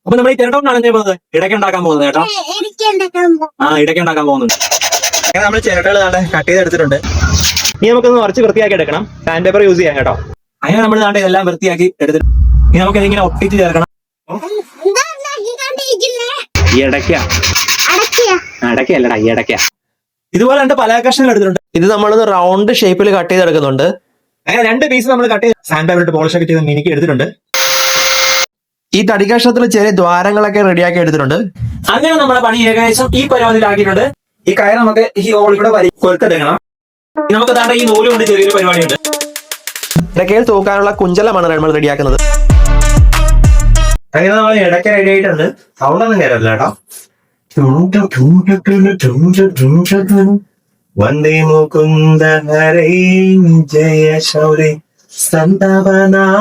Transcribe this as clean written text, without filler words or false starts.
അപ്പൊ നമ്മൾ ഈ ചിരട്ടോണ്ടാണ് എന്ത് പോകുന്നത്? ഇടയ്ക്ക് ഉണ്ടാക്കാൻ പോകുന്നത് കേട്ടോ. ഇടയ്ക്ക് ഉണ്ടാക്കാൻ പോകുന്നുണ്ട്. അങ്ങനെ നമ്മൾ ചിരട്ടകൾ കട്ട് ചെയ്തെടുത്തിട്ടുണ്ട്. ഇനി നമുക്കൊന്ന് കുറച്ച് വൃത്തിയാക്കി എടുക്കണം. സാൻഡ് പേപ്പർ യൂസ് ചെയ്യാം കേട്ടോ. അങ്ങനെ നമ്മൾ ഇതെല്ലാം വൃത്തിയാക്കി എടുത്തിട്ട് ഇനി നമുക്ക് ഇതിങ്ങനെ ഒട്ടിച്ച് ചേർക്കണം. അടയ്ക്കല്ലടാ, ഇടയ്ക്ക. ഇതുപോലെ രണ്ട് പല കഷ്ണങ്ങൾ എടുത്തിട്ടുണ്ട്. ഇത് നമ്മളൊന്ന് റൗണ്ട് ഷേപ്പിൽ കട്ട് ചെയ്തെടുക്കുന്നുണ്ട്. അങ്ങനെ 2 പീസ് നമ്മൾ കട്ട് ചെയ്ത് സാൻഡ് പേപ്പർ ഇട്ട് പോളിഷ് ഒക്കെ ചെയ്ത് മിനുക്കി എടുത്തിട്ടുണ്ട്. ഈ തടി കഷ്ണത്തിൽ ചെറിയ ദ്വാരങ്ങളൊക്കെ റെഡിയാക്കി എടുത്തിട്ടുണ്ട്. അങ്ങനെ നമ്മുടെ പണി ഏകദേശം ഈ പരുവത്തിലാക്കിയിട്ടുണ്ട്. ഈ കയർ നമുക്ക് ഈ ഹോളിലൂടെ കൊരുത്തെടുക്കണം. നമുക്ക് താണ്ട ഈ നൂല് കൊണ്ട് ചെറിയൊരു പരിപാടിയുണ്ട്. ഇടയ്ക്കയിൽ തൂക്കാനുള്ള കുഞ്ചലമാണ് നമ്മൾ റെഡിയാക്കുന്നത്. അങ്ങനെ നമ്മൾ ഇടയ്ക്ക് റെഡി ആയിട്ടുണ്ട്. സൗണ്ടൊന്നും കേരള കേട്ടോ. വന്ദേ മുകുന്ദ ഹരേ ജയ ശൗരേ സന്തവനാഗമുരാരേ.